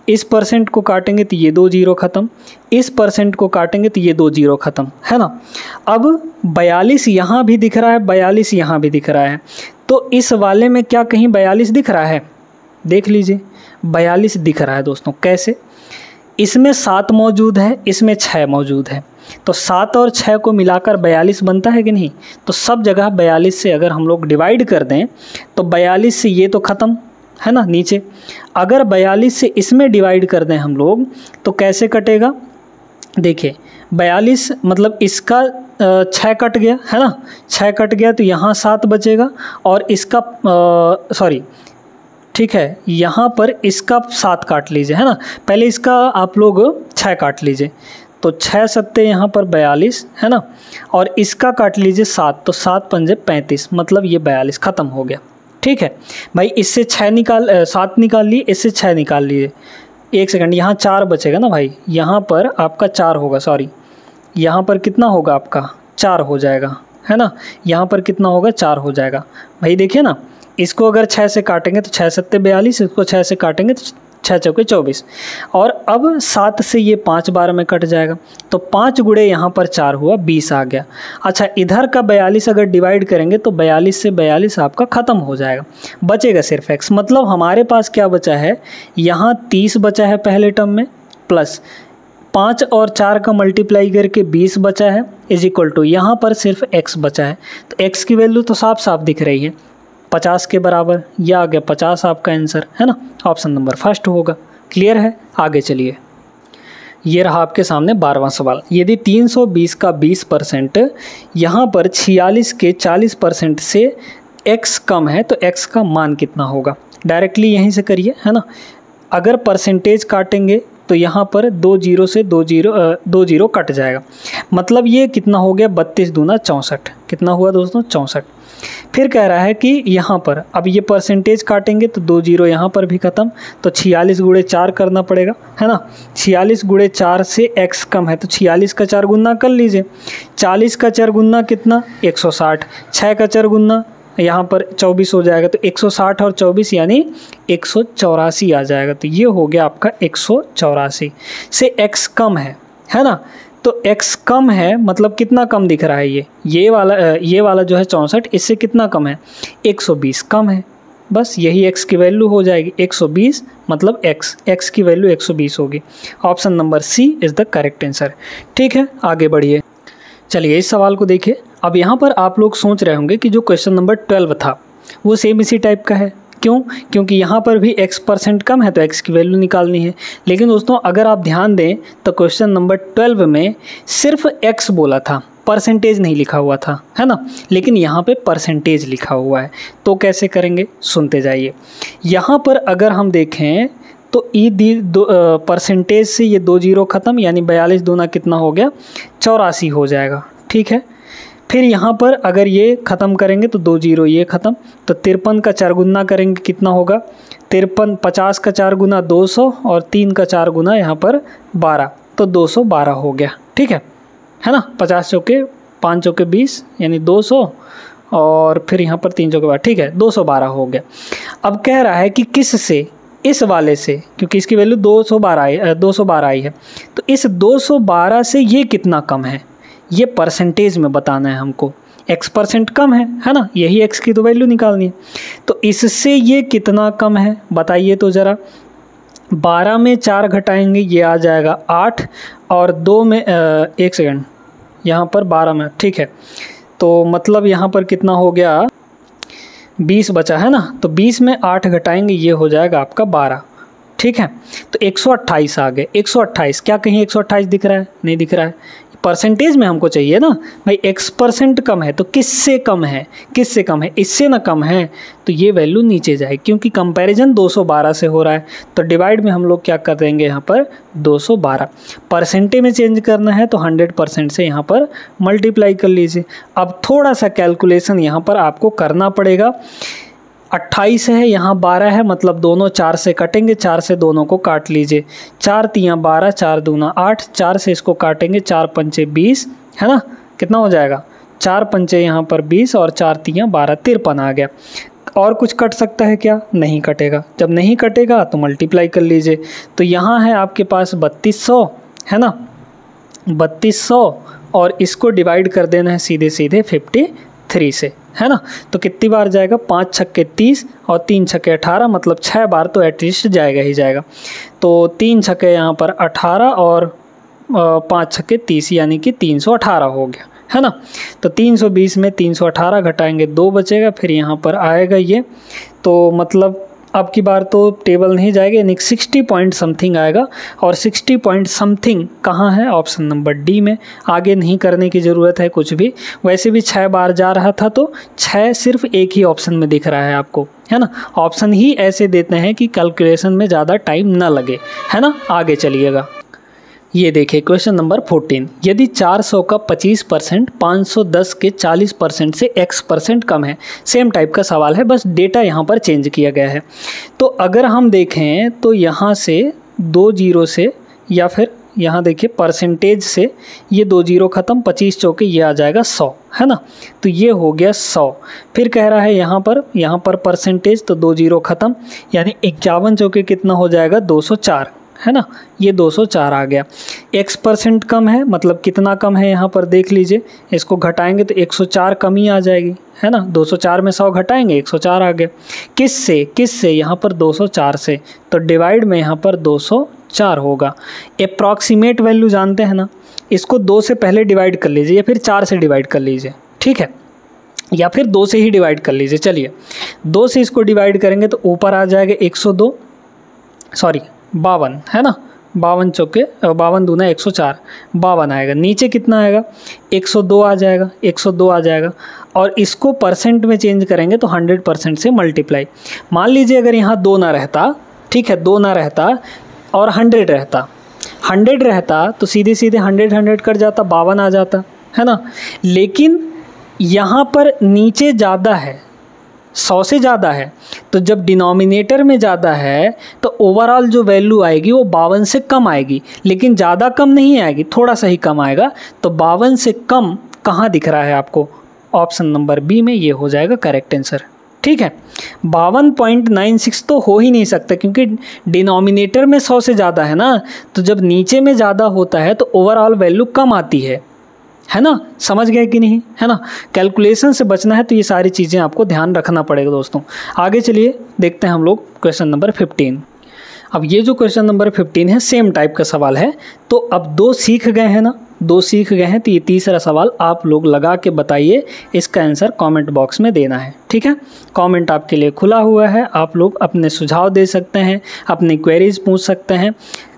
इस परसेंट को काटेंगे तो ये 2 0 ख़त्म, इस परसेंट को काटेंगे तो ये 2 0 ख़त्म, है ना। अब 42 यहाँ भी दिख रहा है, 42 यहाँ भी दिख रहा है, तो इस वाले में क्या कहीं 42 दिख रहा है, देख लीजिए 42 दिख रहा है दोस्तों। कैसे, इसमें 7 मौजूद है, इसमें 6 मौजूद है, तो 7 और 6 को मिलाकर 42 बनता है कि नहीं, तो सब जगह 42 से अगर हम लोग डिवाइड कर दें तो 42 से ये तो ख़त्म है ना नीचे, अगर 42 से इसमें डिवाइड कर दें हम लोग तो कैसे कटेगा, देखिए 42 मतलब इसका 6 कट गया है ना, 6 कट गया तो यहाँ 7 बचेगा, और इसका सॉरी ठीक है, यहाँ पर इसका 7 काट लीजिए, है ना, पहले इसका आप लोग 6 काट लीजिए, तो 6 सत्ते यहाँ पर 42 है ना, और इसका काट लीजिए 7, तो 7 पंजे 35, मतलब ये 42 ख़त्म हो गया, ठीक है भाई। इससे 7 निकाल लिए, इससे 6 निकाल लिए, एक सेकंड, यहाँ 4 बचेगा ना भाई, यहाँ पर आपका 4 होगा, सॉरी यहाँ पर कितना होगा आपका 4 हो जाएगा, है ना, यहाँ पर कितना होगा 4 हो जाएगा भाई। देखिए ना, इसको अगर 6 से काटेंगे तो 6 सत्ते 42, इसको 6 से काटेंगे तो 6 चौके 24, और अब 7 से ये 5 बार में कट जाएगा, तो 5 गुणे यहाँ पर 4 हुआ 20 आ गया। अच्छा, इधर का 42 अगर डिवाइड करेंगे तो 42 से 42 आपका ख़त्म हो जाएगा, बचेगा सिर्फ x, मतलब हमारे पास क्या बचा है, यहाँ 30 बचा है पहले टर्म में, प्लस 5 और 4 का मल्टीप्लाई करके 20 बचा है, इज इक्वल टू यहाँ पर सिर्फ x बचा है, तो x की वैल्यू तो साफ साफ दिख रही है 50 के बराबर, यह आ गया 50 आपका आंसर, है ना, ऑप्शन नंबर फर्स्ट होगा। क्लियर है, आगे चलिए। ये रहा आपके सामने 12वां सवाल, यदि 320 का 20% यहाँ पर 46 के 40% से x कम है तो x का मान कितना होगा, डायरेक्टली यहीं से करिए, है ना। अगर परसेंटेज काटेंगे तो यहाँ पर 2 0 से 2 0 कट जाएगा, मतलब ये कितना हो गया 32 दूना 64, कितना हुआ दोस्तों 64। फिर कह रहा है कि यहाँ पर अब ये परसेंटेज काटेंगे तो 2 0 यहाँ पर भी ख़त्म, तो 46 गुणे 4 करना पड़ेगा, है ना। 46 गुणे 4 से x कम है तो 46 का 4 गुना कर लीजिए, 40 का 4 गुना कितना 160, 6 का 4 गुना यहाँ पर 24 हो जाएगा, तो 160 और 24 यानी 184 आ जाएगा, तो ये हो गया आपका 184 से x कम है ना। तो x कम है मतलब कितना कम दिख रहा है, ये वाला जो है 64, इससे कितना कम है 120 कम है, बस यही x की वैल्यू हो जाएगी 120, मतलब x की वैल्यू 120 होगी। Option number C is the correct answer. ठीक है, आगे बढ़िए। चलिए इस सवाल को देखिए। अब यहाँ पर आप लोग सोच रहे होंगे कि जो क्वेश्चन नंबर 12 था वो सेम इसी टाइप का है। क्यों? क्योंकि यहाँ पर भी x% कम है तो x की वैल्यू निकालनी है। लेकिन दोस्तों अगर आप ध्यान दें तो क्वेश्चन नंबर 12 में सिर्फ x बोला था, परसेंटेज नहीं लिखा हुआ था, है ना। लेकिन यहाँ पे परसेंटेज लिखा हुआ है। तो कैसे करेंगे, सुनते जाइए। यहाँ पर अगर हम देखें तो परसेंटेज से ये 2 जीरो ख़त्म, यानी 42 दूना कितना हो गया, 84 हो जाएगा। ठीक है। फिर यहाँ पर अगर ये ख़त्म करेंगे तो 2 जीरो ये ख़त्म, तो 53 का 4 गुना करेंगे कितना होगा, 53, 50 का 4 गुना 200 और 3 का 4 गुना यहाँ पर 12, तो 212 हो गया। ठीक है ना। 50 चौके 5 चौके 20 यानी 200 और फिर यहाँ पर 3 चौके 12, ठीक है 212 हो गया। अब कह रहा है कि किस से, इस वाले से, क्योंकि इसकी वैल्यू 212 आई है, तो इस 212 से ये कितना कम है ये परसेंटेज में बताना है हमको। x% कम है ना, यही x की तो वैल्यू निकालनी है। तो इससे ये कितना कम है बताइए तो ज़रा। 12 में 4 घटाएंगे ये आ जाएगा 8 और 2 में 1 सेकंड, यहाँ पर 12 में, ठीक है। तो मतलब यहाँ पर कितना हो गया, 20 बचा है ना, तो 20 में 8 घटाएंगे ये हो जाएगा आपका 12। ठीक है। तो 128 आ गए। 128 क्या कहीं 128 दिख रहा है? नहीं दिख रहा है। परसेंटेज में हमको चाहिए ना भाई, x% कम है तो किससे कम है, किससे कम है, इससे ना कम है तो ये वैल्यू नीचे जाए, क्योंकि कंपैरिजन 212 से हो रहा है। तो डिवाइड में हम लोग क्या कर देंगे यहाँ पर 212, परसेंटेज में चेंज करना है तो 100% से यहाँ पर मल्टीप्लाई कर लीजिए। अब थोड़ा सा कैलकुलेशन यहाँ पर आपको करना पड़ेगा। 28 है, यहाँ 12 है, मतलब दोनों 4 से कटेंगे, 4 से दोनों को काट लीजिए। 4 तियाँ 12, 4 दूना 8, 4 से इसको काटेंगे, 4 पंचे 20, है ना, कितना हो जाएगा, 4 पंचे यहाँ पर 20 और 4 तियाँ 12, 53 आ गया। और कुछ कट सकता है क्या? नहीं कटेगा। जब नहीं कटेगा तो मल्टीप्लाई कर लीजिए। तो यहाँ है आपके पास 3200, है ना, 3200 और इसको डिवाइड कर देना है सीधे सीधे 53 से, है ना। तो कितनी बार जाएगा, 5 छक्के 30 और 3 छक्के 18, मतलब 6 बार तो एटलीस्ट जाएगा ही जाएगा। तो 3 छक्के यहाँ पर 18 और 5 छक्के 30 यानी कि 318 हो गया, है ना। तो 320 में 318 घटाएंगे 2 बचेगा, फिर यहाँ पर आएगा ये, तो मतलब अब की बार तो टेबल नहीं जाएगा, यानी 60 पॉइंट समथिंग आएगा। और 60 पॉइंट समथिंग कहाँ है, ऑप्शन नंबर डी में। आगे नहीं करने की ज़रूरत है कुछ भी, वैसे भी 6 बार जा रहा था तो 6 सिर्फ एक ही ऑप्शन में दिख रहा है आपको, है ना। ऑप्शन ही ऐसे देते हैं कि कैलकुलेशन में ज़्यादा टाइम ना लगे, है ना। आगे चलिएगा, ये देखिए क्वेश्चन नंबर 14। यदि 400 का 25% 510 के 40% से x% कम है। सेम टाइप का सवाल है, बस डेटा यहाँ पर चेंज किया गया है। तो अगर हम देखें तो यहाँ से 2 जीरो से, या फिर यहाँ देखिए परसेंटेज से ये 2 जीरो ख़त्म, 25 चौके ये आ जाएगा 100, है ना। तो ये हो गया 100। फिर कह रहा है यहाँ पर परसेंटेज, तो 2 जीरो ख़त्म, यानी 51 चौके कितना हो जाएगा 204, है ना। ये 204 आ गया। x% कम है, मतलब कितना कम है यहाँ पर देख लीजिए, इसको घटाएंगे तो 104 कमी आ जाएगी, है ना। 204 में 100 घटाएंगे 104 आ गया। किससे यहाँ पर 204 से, तो डिवाइड में यहाँ पर 204 होगा। अप्रॉक्सीमेट वैल्यू जानते हैं ना, इसको 2 से पहले डिवाइड कर लीजिए या फिर 4 से डिवाइड कर लीजिए, ठीक है, या फिर 2 से ही डिवाइड कर लीजिए। चलिए 2 से इसको डिवाइड करेंगे तो ऊपर आ जाएगा 52, है ना, 52 चौके 52 दूना 104, 52 आएगा। नीचे कितना आएगा, 102 आ जाएगा, 102 आ जाएगा। और इसको परसेंट में चेंज करेंगे तो 100% से मल्टीप्लाई। मान लीजिए अगर यहाँ 2 ना रहता, ठीक है, 2 ना रहता और 100 रहता तो सीधे सीधे 100 कट जाता, 52 आ जाता, है ना। लेकिन यहाँ पर नीचे ज़्यादा है, 100 से ज़्यादा है, तो जब डिनोमिनेटर में ज़्यादा है तो ओवरऑल जो वैल्यू आएगी वो 52 से कम आएगी, लेकिन ज़्यादा कम नहीं आएगी, थोड़ा सा ही कम आएगा। तो 52 से कम कहाँ दिख रहा है आपको, ऑप्शन नंबर बी में, ये हो जाएगा करेक्ट आंसर, ठीक है। 52.96 तो हो ही नहीं सकता, क्योंकि डिनोमिनेटर में 100 से ज़्यादा है ना, तो जब नीचे में ज़्यादा होता है तो ओवरऑल वैल्यू कम आती है ना। समझ गए कि नहीं, है ना। कैलकुलेशन से बचना है तो ये सारी चीज़ें आपको ध्यान रखना पड़ेगा दोस्तों। आगे चलिए देखते हैं हम लोग क्वेश्चन नंबर 15। अब ये जो क्वेश्चन नंबर 15 है सेम टाइप का सवाल है। तो अब 2 सीख गए हैं ना, 2 सीख गए हैं। तो ये तीसरा सवाल आप लोग लगा के बताइए, इसका आंसर कमेंट बॉक्स में देना है। ठीक है, कमेंट आपके लिए खुला हुआ है, आप लोग अपने सुझाव दे सकते हैं, अपनी क्वेरीज पूछ सकते हैं।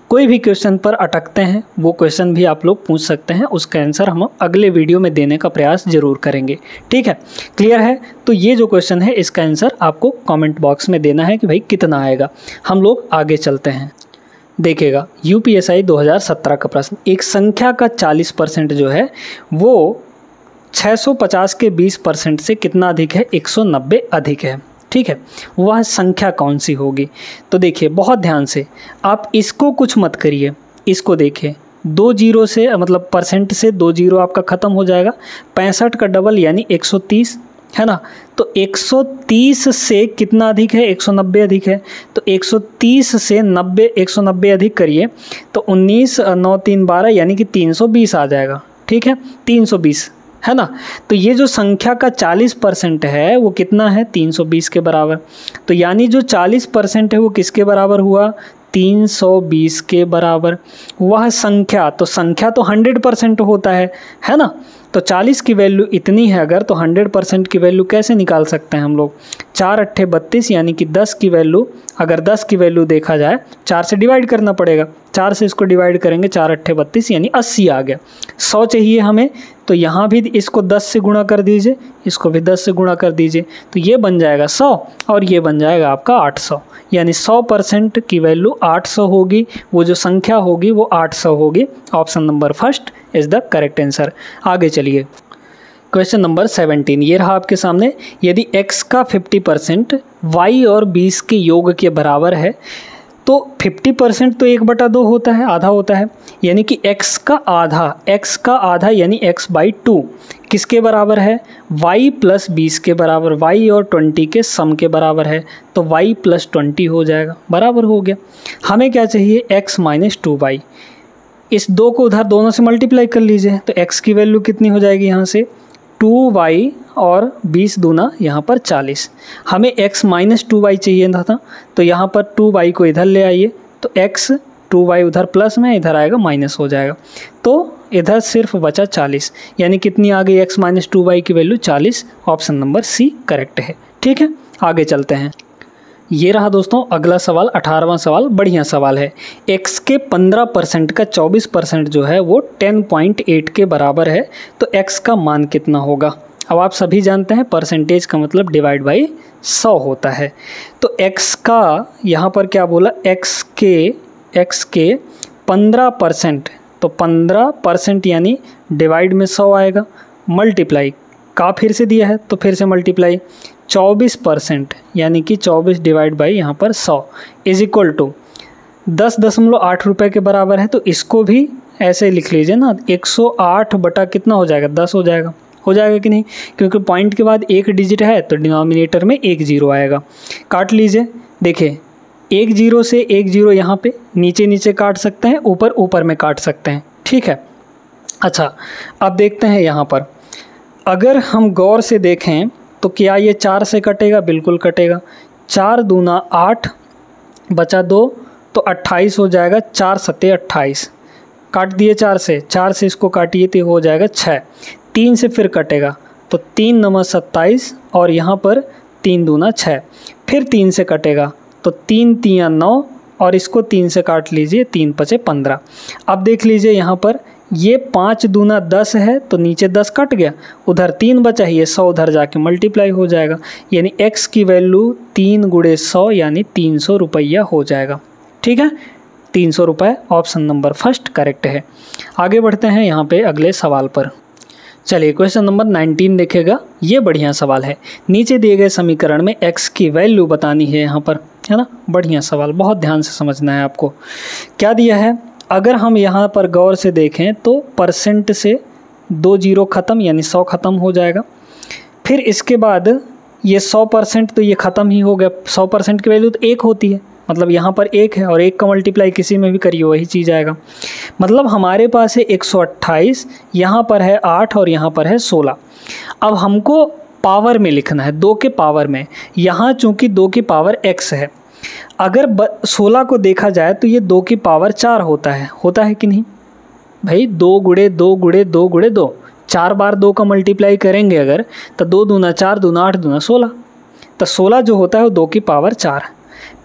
कोई भी क्वेश्चन पर अटकते हैं वो क्वेश्चन भी आप लोग पूछ सकते हैं, उसका आंसर हम अगले वीडियो में देने का प्रयास ज़रूर करेंगे। ठीक है, क्लियर है? तो ये जो क्वेश्चन है इसका आंसर आपको कमेंट बॉक्स में देना है कि भाई कितना आएगा। हम लोग आगे चलते हैं। देखिएगा, यूपीएसआई 2017 का प्रश्न, एक संख्या का 40% जो है वो 650 के 20% से कितना अधिक है? 190 अधिक है। ठीक है, वह संख्या कौन सी होगी? तो देखिए बहुत ध्यान से, आप इसको कुछ मत करिए, इसको देखिए, 2 जीरो से मतलब परसेंट से 2 जीरो आपका ख़त्म हो जाएगा। 65 का डबल यानी 130 है ना। तो 130 से कितना अधिक है? 190 अधिक है। तो 130 से 190 अधिक करिए तो 19 9 3 12 यानी कि 320 आ जाएगा। ठीक है, 320 है ना। तो ये जो संख्या का 40% है वो कितना है? 320 के बराबर। तो यानी जो 40% है वो किसके बराबर हुआ? 320 के बराबर। वह संख्या, तो संख्या तो 100% होता है ना। तो 40 की वैल्यू इतनी है अगर, तो 100% की वैल्यू कैसे निकाल सकते हैं हम लोग? 4 अट्ठे 32 यानी कि 10 की वैल्यू, अगर 10 की वैल्यू देखा जाए 4 से डिवाइड करना पड़ेगा। 4 से इसको डिवाइड करेंगे, 4 अट्ठे 32 यानी 80 आ गया। 100 चाहिए हमें, तो यहाँ भी इसको 10 से गुणा कर दीजिए, इसको भी 10 से गुणा कर दीजिए, तो ये बन जाएगा 100 और ये बन जाएगा आपका 800। यानी 100% की वैल्यू 800 होगी, वो जो संख्या होगी वो 800 होगी। Option number first is the correct answer. आगे चलिए, क्वेश्चन नंबर 17 ये रहा आपके सामने। यदि x का 50% y और 20 के योग के बराबर है तो 50% तो 1/2 होता है, आधा होता है, यानी कि x का आधा यानी x/2 किसके बराबर है? y + 20 के बराबर, y और 20 के सम के बराबर है, तो y + 20 हो जाएगा, बराबर हो गया। हमें क्या चाहिए? x - 2y। इस 2 को उधर दोनों से मल्टीप्लाई कर लीजिए, तो x की वैल्यू कितनी हो जाएगी यहाँ से? 2y और 20 दूना यहाँ पर 40। हमें x - 2y चाहिए था, तो यहाँ पर 2y को इधर ले आइए, तो x 2y उधर प्लस में, इधर आएगा माइनस हो जाएगा, तो इधर सिर्फ बचा 40। यानी कितनी आ गई? x - 2y की value 40। Option number C correct है। ठीक है, आगे चलते हैं। ये रहा दोस्तों अगला सवाल, 18वां सवाल, बढ़िया सवाल है। x के 15% का 24% जो है वो 10.8 के बराबर है, तो x का मान कितना होगा? अब आप सभी जानते हैं परसेंटेज का मतलब डिवाइड बाई 100 होता है। तो x का यहाँ पर क्या बोला? x के 15%, तो 15% यानी डिवाइड में 100 आएगा, मल्टीप्लाई का फिर से दिया है तो फिर से मल्टीप्लाई 24% यानी कि 24 डिवाइड बाई यहाँ पर 100 इज इक्वल टू 10.8 रुपये के बराबर है। तो इसको भी ऐसे लिख लीजिए ना, 108 बटा कितना हो जाएगा? 10 हो जाएगा कि नहीं? क्योंकि पॉइंट के बाद एक डिजिट है तो डिनोमिनेटर में 1 0 आएगा। काट लीजिए, देखिए 1 0 से 1 0 यहाँ पे नीचे काट सकते हैं, ऊपर में काट सकते हैं। ठीक है, अच्छा अब देखते हैं यहाँ पर, अगर हम गौर से देखें तो क्या ये 4 से कटेगा? बिल्कुल कटेगा। 4 दूना 8 बचा 2 तो 28 हो जाएगा। 4 सत्ते 28 काट दिए, 4 से इसको काटिए तो हो जाएगा 6। 3 से फिर कटेगा तो 3 9 27 और यहाँ पर 3 दूना 6, फिर 3 से कटेगा तो 3 3 9 और इसको 3 से काट लीजिए, 3 5 15। अब देख लीजिए यहाँ पर ये 5 दूना 10 है तो नीचे 10 कट गया, उधर 3 बचा ही, ये 100 उधर जाके मल्टीप्लाई हो जाएगा, यानी x की वैल्यू 3 × 100 यानी 300 रुपया हो जाएगा। ठीक है, 300 रुपये ऑप्शन नंबर फर्स्ट करेक्ट है। आगे बढ़ते हैं यहाँ पे अगले सवाल पर। चलिए क्वेश्चन नंबर 19 देखेगा, ये बढ़िया सवाल है। नीचे दिए गए समीकरण में x की वैल्यू बतानी है यहाँ पर, है ना। बढ़िया सवाल, बहुत ध्यान से समझना है आपको। क्या दिया है? अगर हम यहाँ पर गौर से देखें तो परसेंट से 2 0 ख़त्म यानी 100 ख़त्म हो जाएगा। फिर इसके बाद ये 100% तो ये ख़त्म ही हो गया। 100% की वैल्यू तो 1 होती है, मतलब यहाँ पर 1 है और 1 का मल्टीप्लाई किसी में भी करिए वही चीज़ आएगा। मतलब हमारे पास है 128, यहाँ पर है 8 और यहाँ पर है 16। अब हमको पावर में लिखना है, 2 के पावर में। यहाँ चूँकि 2 की पावर x है, अगर 16 को देखा जाए तो ये 2 की पावर 4 होता है कि नहीं? भाई 2 गुणे 2 गुणे 2 गुणे 2, 4 बार 2 का मल्टीप्लाई करेंगे अगर तो 2 दूना 4, दूना 8, दूना 16, तो 16 जो होता है वो 2 की पावर 4।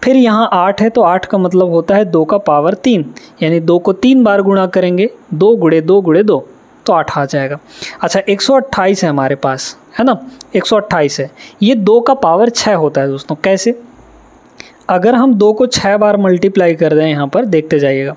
फिर यहाँ 8 है तो 8 का मतलब होता है 2 का पावर 3, यानी 2 को 3 बार गुणा करेंगे, 2 गुणे 2 गुणे 2 तो 8 आ जाएगा। अच्छा 128 है हमारे पास, है ना, 128 है, ये 2 का पावर 6 होता है दोस्तों। कैसे? अगर हम 2 को 6 बार मल्टीप्लाई कर दें, यहाँ पर देखते जाइएगा,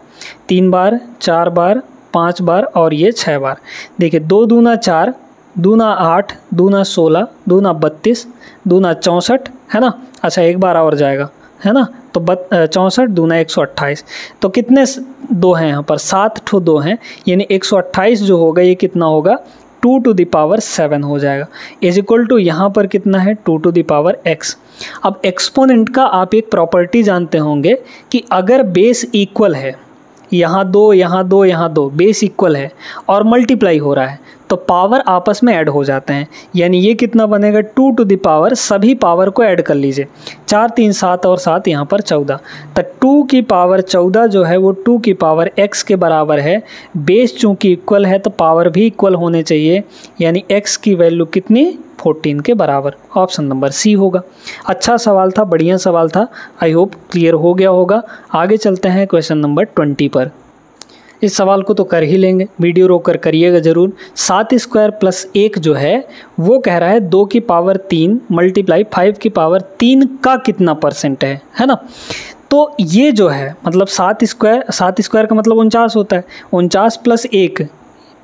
3 बार, 4 बार, 5 बार और ये 6 बार। देखिए 2 दूना 4, दूना 8, दूना 16, दूना 32, दूना 64, है ना। अच्छा एक बार और जाएगा, है ना, तो 64 दूना 128, तो कितने 2 हैं यहाँ पर? 7 ठो 2 हैं, यानी 128 जो होगा ये कितना होगा? 2 टू द पावर 7 हो जाएगा, इज इक्वल टू यहाँ पर कितना है? 2 टू द पावर x। अब एक्सपोनेंट का आप एक प्रॉपर्टी जानते होंगे कि अगर बेस इक्वल है, यहाँ 2 यहाँ 2 यहाँ 2, बेस इक्वल है और मल्टीप्लाई हो रहा है तो पावर आपस में ऐड हो जाते हैं, यानी ये कितना बनेगा? 2 टू द पावर, सभी पावर को ऐड कर लीजिए, 4 3 7 और 7 यहाँ पर 14, तो 2 की पावर 14 जो है वो 2 की पावर x के बराबर है। बेस चूँकि इक्वल है तो पावर भी इक्वल होने चाहिए, यानी x की वैल्यू कितनी? 14 के बराबर। ऑप्शन नंबर सी होगा। अच्छा सवाल था, बढ़िया सवाल था, आई होप क्लियर हो गया होगा। आगे चलते हैं क्वेश्चन नंबर 20 पर। इस सवाल को तो कर ही लेंगे, वीडियो रोक कर करिएगा ज़रूर। 7 स्क्वायर प्लस 1 जो है वो कह रहा है 2 की पावर 3 मल्टीप्लाई 5 की पावर 3 का कितना % है ना। तो ये जो है मतलब 7 स्क्वायर का मतलब 49 होता है, 49 प्लस 1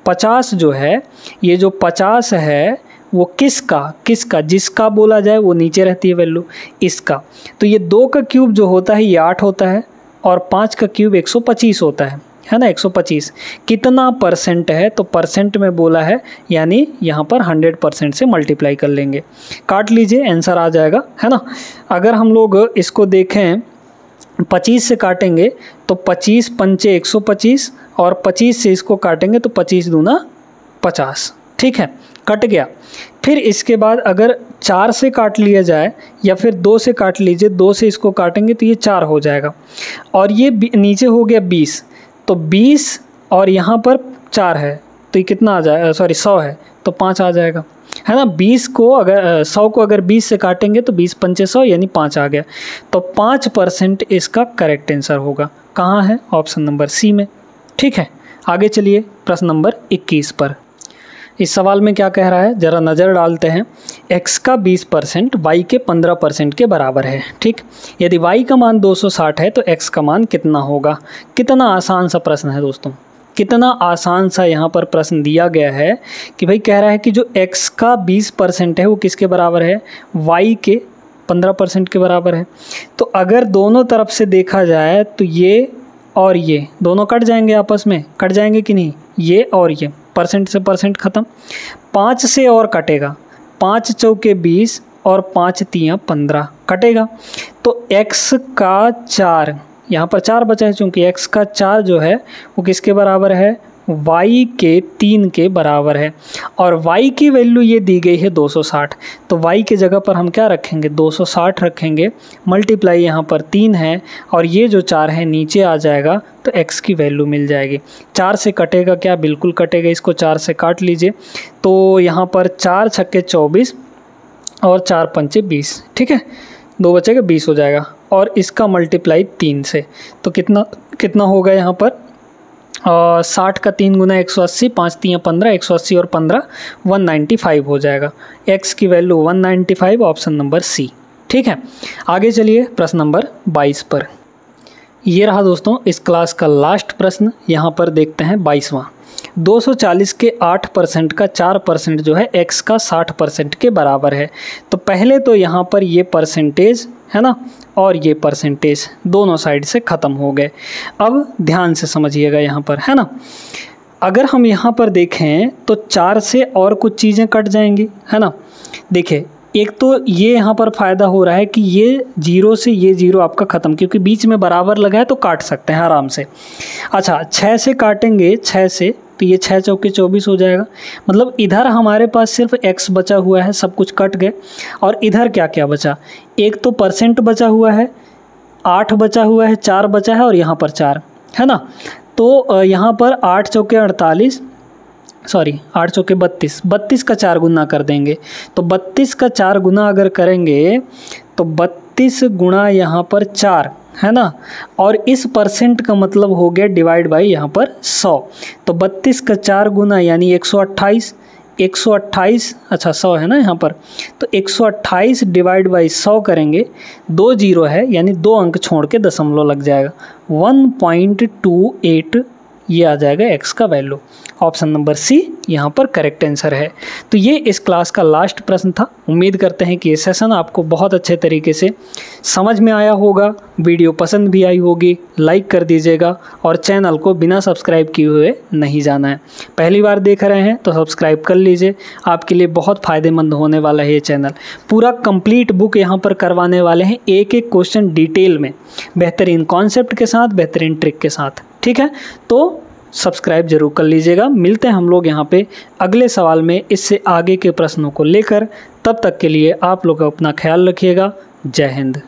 50 जो है, ये जो 50 है वो किसका जिसका बोला जाए वो नीचे रहती है वैल्यू, इसका। तो ये 2 का क्यूब जो होता है ये 8 होता है और 5 का क्यूब 125 होता है ना। 125 कितना % है? तो % में बोला है, यानी यहाँ पर 100% से मल्टीप्लाई कर लेंगे। काट लीजिए, आंसर आ जाएगा, है ना। अगर हम लोग इसको देखें 25 से काटेंगे तो 25 पंचे 125 और 25 से इसको काटेंगे तो 25 दूना 50, ठीक है, कट गया। फिर इसके बाद अगर 4 से काट लिया जाए या फिर 2 से काट लीजिए, 2 से इसको काटेंगे तो ये 4 हो जाएगा और ये नीचे हो गया 20, तो 20 और यहाँ पर 4 है तो ये कितना आ जाएगा? सॉरी 100 है तो 5 आ जाएगा, है ना। 20 को अगर 100 को अगर 20 से काटेंगे तो 20 पंचे 100 यानी 5 आ गया, तो 5% इसका करेक्ट आंसर होगा। कहाँ है? ऑप्शन नंबर सी में, ठीक है। आगे चलिए प्रश्न नंबर 21 पर। इस सवाल में क्या कह रहा है ज़रा नज़र डालते हैं। x का 20% y के 15% के बराबर है, ठीक। यदि y का मान 260 है तो x का मान कितना होगा? कितना आसान सा प्रश्न है दोस्तों, कितना आसान सा यहाँ पर प्रश्न दिया गया है कि भाई कह रहा है कि जो x का 20% है वो किसके बराबर है? y के 15% के बराबर है। तो अगर दोनों तरफ से देखा जाए तो ये और ये दोनों कट जाएंगे, आपस में कट जाएंगे कि नहीं? ये और ये % से % ख़त्म। 5 से और कटेगा, 5 चौके 20 और 5 तियाँ 15 कटेगा, तो x का 4, यहाँ पर 4 बचा है, चूँकि x का 4 जो है वो किसके बराबर है? y के 3 के बराबर है और y की वैल्यू ये दी गई है 260, तो y के जगह पर हम क्या रखेंगे? 260 रखेंगे, मल्टीप्लाई यहाँ पर 3 है और ये जो 4 है नीचे आ जाएगा तो x की वैल्यू मिल जाएगी। 4 से कटेगा क्या? बिल्कुल कटेगा, इसको 4 से काट लीजिए, तो यहाँ पर 4 छक्के 24 और 4 पंचे 20, ठीक है, 2 बचेगा 20 हो जाएगा और इसका मल्टीप्लाई 3 से, तो कितना होगा यहाँ पर? 60 का 3 गुना 180, 5 तियाँ 15, 180 और 15 195 हो जाएगा। x की वैल्यू 195, ऑप्शन नंबर सी, ठीक है। आगे चलिए प्रश्न नंबर 22 पर। ये रहा दोस्तों इस क्लास का लास्ट प्रश्न। यहाँ पर देखते हैं 22वां। 240 के 8% का 4% जो है x का 60% के बराबर है। तो पहले तो यहाँ पर ये परसेंटेज है ना और ये परसेंटेज दोनों साइड से ख़त्म हो गए। अब ध्यान से समझिएगा यहाँ पर, है ना। अगर हम यहाँ पर देखें तो 4 से और कुछ चीज़ें कट जाएंगी, है ना। देखिए एक तो ये यहाँ पर फ़ायदा हो रहा है कि ये 0 से ये 0 आपका ख़त्म, क्योंकि बीच में बराबर लगा है तो काट सकते हैं आराम से। अच्छा 6 से काटेंगे, 6 से तो ये 6 चौके 24 हो जाएगा। मतलब इधर हमारे पास सिर्फ x बचा हुआ है, सब कुछ कट गए। और इधर क्या क्या बचा? एक तो % बचा हुआ है, 8 बचा हुआ है, 4 बचा है और यहाँ पर 4, है ना। तो यहाँ पर 8 चौके 48, सॉरी 8 चौके 32, 32 का 4 गुना कर देंगे। तो 32 का 4 गुना अगर करेंगे तो 32 गुणा यहाँ पर 4 है ना, और इस परसेंट का मतलब हो गया डिवाइड बाई यहाँ पर 100। तो 32 का 4 गुना यानी 128, 128 अच्छा 100 है ना यहाँ पर, तो 128 डिवाइड बाई 100 करेंगे, 2 जीरो है यानी 2 अंक छोड़ के दशमलव लग जाएगा, 1.28 ये आ जाएगा x का वैल्यू। ऑप्शन नंबर सी यहाँ पर करेक्ट आंसर है। तो ये इस क्लास का लास्ट प्रश्न था। उम्मीद करते हैं कि ये सेशन आपको बहुत अच्छे तरीके से समझ में आया होगा, वीडियो पसंद भी आई होगी। लाइक कर दीजिएगा और चैनल को बिना सब्सक्राइब किए हुए नहीं जाना है। पहली बार देख रहे हैं तो सब्सक्राइब कर लीजिए, आपके लिए बहुत फ़ायदेमंद होने वाला है ये चैनल। पूरा कंप्लीट बुक यहाँ पर करवाने वाले हैं, एक एक क्वेश्चन डिटेल में, बेहतरीन कॉन्सेप्ट के साथ, बेहतरीन ट्रिक के साथ। ठीक है, तो सब्सक्राइब जरूर कर लीजिएगा। मिलते हैं हम लोग यहाँ पे अगले सवाल में इससे आगे के प्रश्नों को लेकर। तब तक के लिए आप लोग अपना ख्याल रखिएगा। जय हिंद।